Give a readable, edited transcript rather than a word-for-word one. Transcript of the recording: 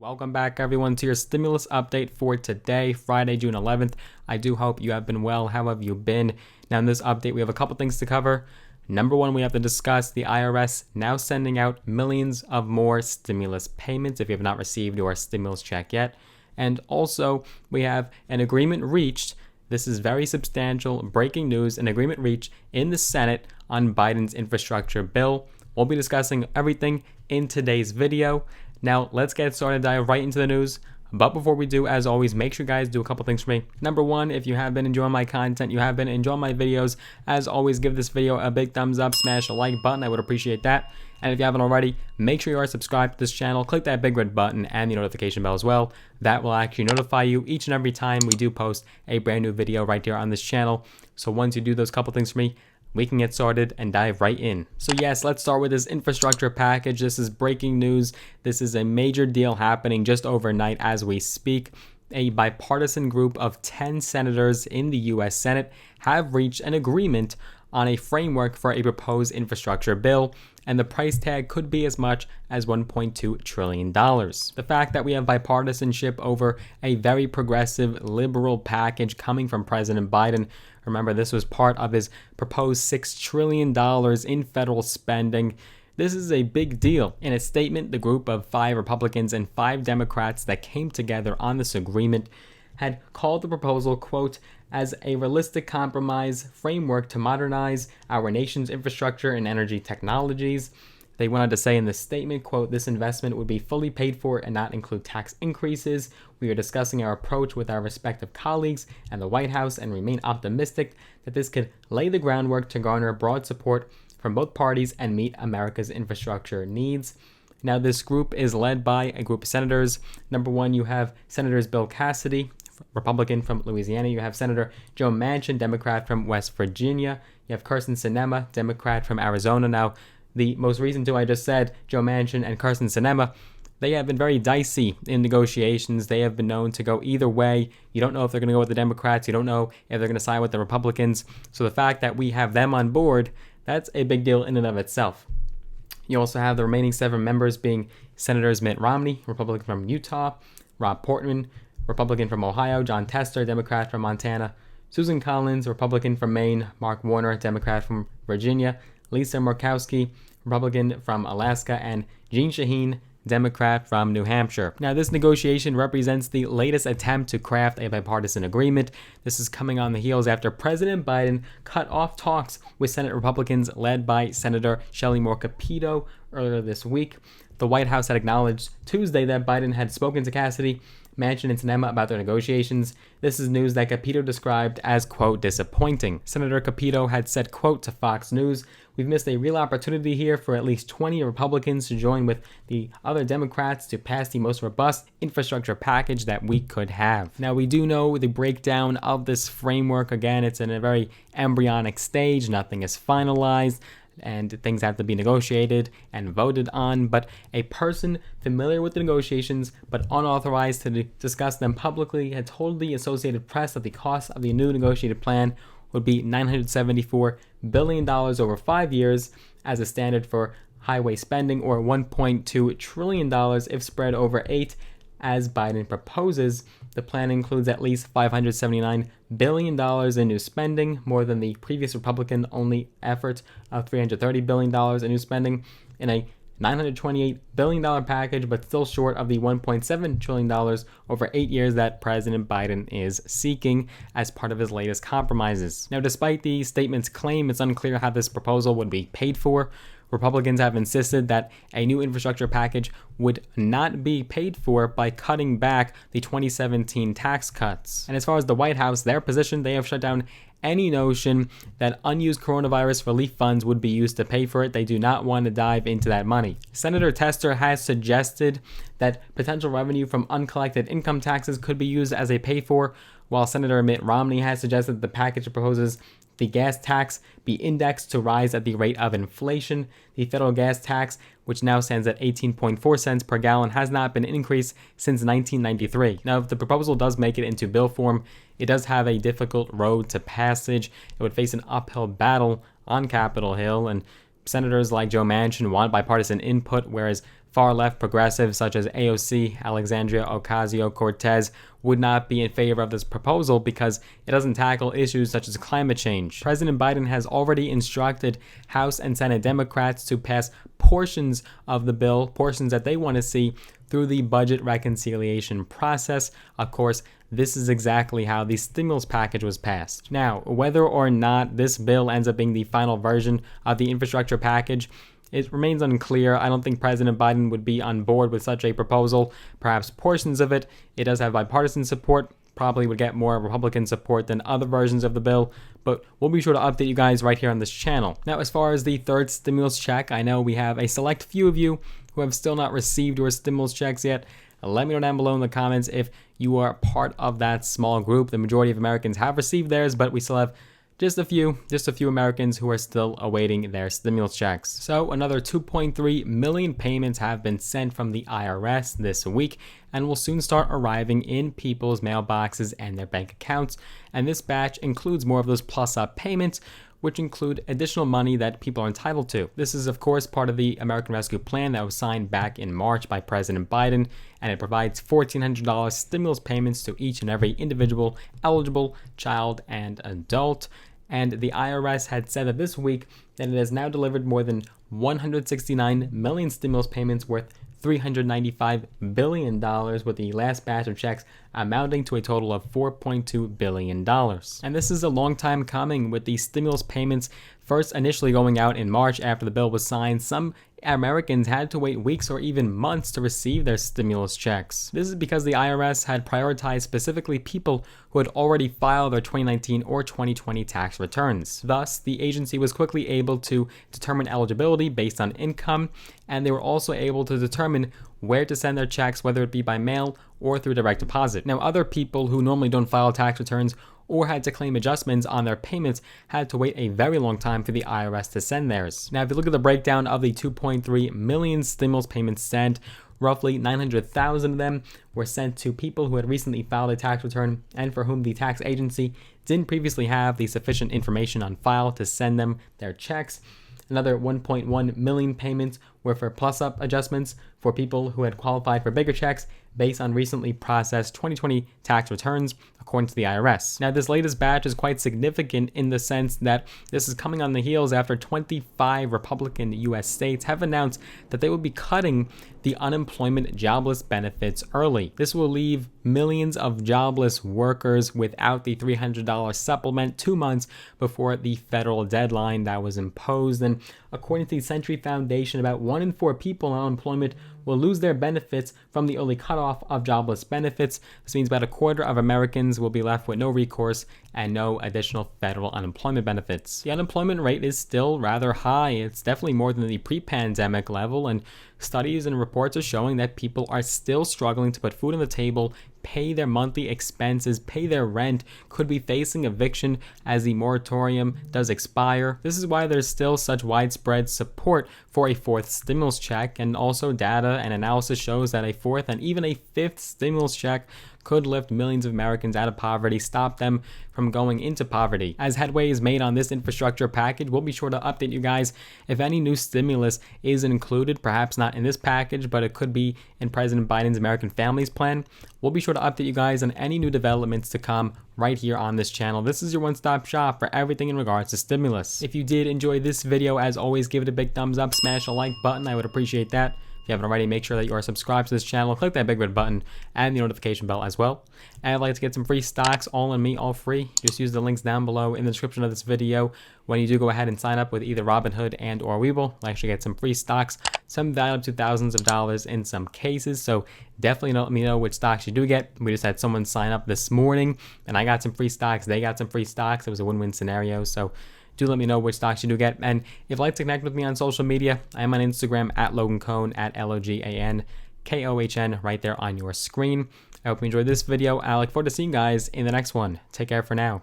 Welcome back, everyone, to your stimulus update for today, Friday, June 11th. I do hope you have been well. How have you been? Now, in this update, we have a couple things to cover. Number one, we have to discuss the IRS now sending out millions of more stimulus payments if you have not received your stimulus check yet. And also, we have an agreement reached. This is very substantial breaking news, an agreement reached in the Senate on Biden's infrastructure bill. We'll be discussing everything in today's video. Now, let's get started, dive right into the news. But before we do, as always, make sure you guys do a couple things for me. Number one, if you have been enjoying my content, you have been enjoying my videos, as always, give this video a big thumbs up, smash the like button. I would appreciate that. And if you haven't already, make sure you are subscribed to this channel. Click that big red button and the notification bell as well. That will actually notify you each and every time we do post a brand new video right here on this channel. So once you do those couple things for me, we can get started and dive right in. So yes, let's start with this infrastructure package. This is breaking news. This is a major deal happening just overnight as we speak. A bipartisan group of 10 senators in the U.S. Senate have reached an agreement on a framework for a proposed infrastructure bill, and the price tag could be as much as $1.2 trillion. The fact that we have bipartisanship over a very progressive liberal package coming from President Biden. Remember, this was part of his proposed $6 trillion in federal spending. This is a big deal. In a statement, the group of 5 Republicans and 5 Democrats that came together on this agreement had called the proposal, quote, as a realistic compromise framework to modernize our nation's infrastructure and energy technologies. They went on to say in this statement, quote, this investment would be fully paid for and not include tax increases. We are discussing our approach with our respective colleagues and the White House and remain optimistic that this could lay the groundwork to garner broad support from both parties and meet America's infrastructure needs. Now, this group is led by a group of senators. Number one, you have Senators Bill Cassidy, Republican from Louisiana. You have Senator Joe Manchin, Democrat from West Virginia. You have Kyrsten Sinema, Democrat from Arizona. Now, the most recent two I just said, Joe Manchin and Kyrsten Sinema, they have been very dicey in negotiations. They have been known to go either way. You don't know if they're going to go with the Democrats. You don't know if they're going to side with the Republicans. So the fact that we have them on board, that's a big deal in and of itself. You also have the remaining 7 members being Senators Mitt Romney, Republican from Utah, Rob Portman, Republican from Ohio, John Tester, Democrat from Montana, Susan Collins, Republican from Maine, Mark Warner, Democrat from Virginia, Lisa Murkowski, Republican from Alaska, and Jeanne Shaheen, Democrat from New Hampshire. Now, this negotiation represents the latest attempt to craft a bipartisan agreement. This is coming on the heels after President Biden cut off talks with Senate Republicans led by Senator Shelley Moore Capito earlier this week. The White House had acknowledged Tuesday that Biden had spoken to Cassidy, Manchin, and Sinema about their negotiations. This is news that Capito described as, quote, disappointing. Senator Capito had said, quote, to Fox News, we've missed a real opportunity here for at least 20 Republicans to join with the other Democrats to pass the most robust infrastructure package that we could have. Now, we do know the breakdown of this framework. Again, it's in a very embryonic stage. Nothing is finalized, and things have to be negotiated and voted on, but a person familiar with the negotiations but unauthorized to discuss them publicly had told the Associated Press that the cost of the new negotiated plan would be $974 billion over 5 years as a standard for highway spending, or $1.2 trillion if spread over 8, as Biden proposes. The plan includes at least $579 billion in new spending, more than the previous Republican-only effort of $330 billion in new spending, in a $928 billion package, but still short of the $1.7 trillion over 8 years that President Biden is seeking as part of his latest compromises. Now, despite the statement's claim, it's unclear how this proposal would be paid for. Republicans have insisted that a new infrastructure package would not be paid for by cutting back the 2017 tax cuts. And as far as the White House, their position, they have shut down any notion that unused coronavirus relief funds would be used to pay for it. They do not want to dive into that money. Senator Tester has suggested that potential revenue from uncollected income taxes could be used as a pay-for, while Senator Mitt Romney has suggested the package proposes the gas tax be indexed to rise at the rate of inflation. The federal gas tax, which now stands at 18.4 cents per gallon, has not been increased since 1993. Now, if the proposal does make it into bill form, it does have a difficult road to passage. It would face an uphill battle on Capitol Hill, and senators like Joe Manchin want bipartisan input, whereas far-left progressives such as AOC, Alexandria Ocasio-Cortez, would not be in favor of this proposal because it doesn't tackle issues such as climate change. President Biden has already instructed House and Senate Democrats to pass portions of the bill, portions that they want to see, through the budget reconciliation process. Of course, this is exactly how the stimulus package was passed. Now, whether or not this bill ends up being the final version of the infrastructure package, it remains unclear. I don't think President Biden would be on board with such a proposal. Perhaps portions of it. It does have bipartisan support. Probably would get more Republican support than other versions of the bill, but we'll be sure to update you guys right here on this channel. Now, as far as the third stimulus check, I know we have a select few of you who have still not received your stimulus checks yet. Let me know down below in the comments if you are part of that small group. The majority of Americans have received theirs, but we still have just a few Americans who are still awaiting their stimulus checks. So another 2.3 million payments have been sent from the IRS this week and will soon start arriving in people's mailboxes and their bank accounts. And this batch includes more of those plus-up payments, which include additional money that people are entitled to. This is, of course, part of the American Rescue Plan that was signed back in March by President Biden, and it provides $1,400 stimulus payments to each and every individual eligible child and adult. And the IRS had said that this week that it has now delivered more than 169 million stimulus payments worth $395 billion, with the last batch of checks amounting to a total of $4.2 billion. And this is a long time coming, with the stimulus payments first initially going out in March after the bill was signed. Some Americans had to wait weeks or even months to receive their stimulus checks. This is because the IRS had prioritized specifically people who had already filed their 2019 or 2020 tax returns. Thus, the agency was quickly able to determine eligibility based on income, and they were also able to determine where to send their checks, whether it be by mail or through direct deposit. Now, other people who normally don't file tax returns or had to claim adjustments on their payments had to wait a very long time for the IRS to send theirs. Now, if you look at the breakdown of the 2.3 million stimulus payments sent, roughly 900,000 of them were sent to people who had recently filed a tax return and for whom the tax agency didn't previously have the sufficient information on file to send them their checks. Another 1.1 million payments were for plus-up adjustments for people who had qualified for bigger checks based on recently processed 2020 tax returns, according to the IRS. Now, this latest batch is quite significant in the sense that this is coming on the heels after 25 Republican U.S. states have announced that they will be cutting the unemployment jobless benefits early. This will leave millions of jobless workers without the $300 supplement 2 months before the federal deadline that was imposed. And according to the Century Foundation, about 1 in 4 people on unemployment will lose their benefits from the early cutoff of jobless benefits. This means about a quarter of Americans will be left with no recourse and no additional federal unemployment benefits. The unemployment rate is still rather high. It's definitely more than the pre-pandemic level, and studies and reports are showing that people are still struggling to put food on the table, pay their monthly expenses, pay their rent, could be facing eviction as the moratorium does expire. This is why there's still such widespread support for a fourth stimulus check, and also data and analysis shows that a fourth and even a fifth stimulus check could lift millions of Americans out of poverty, stop them from going into poverty. As headway is made on this infrastructure package, we'll be sure to update you guys if any new stimulus is included, perhaps not in this package, but it could be in President Biden's American Families Plan. We'll be sure to update you guys on any new developments to come right here on this channel. This is your one-stop shop for everything in regards to stimulus. If you did enjoy this video, as always, give it a big thumbs up, smash a like button. I would appreciate that. If you haven't already, make sure that you are subscribed to this channel. Click that big red button and the notification bell as well. And I'd like to get some free stocks, all on me, all free. Just use the links down below in the description of this video. When you do go ahead and sign up with either Robinhood and or Webull, you'll actually get some free stocks, some valued up to thousands of dollars in some cases. So definitely let me know which stocks you do get. We just had someone sign up this morning and I got some free stocks. They got some free stocks. It was a win-win scenario. So do let me know which stocks you do get. And if you'd like to connect with me on social media, I am on Instagram at Logan Cohn, at LOGANKOHN, right there on your screen. I hope you enjoyed this video. I look forward to seeing you guys in the next one. Take care for now.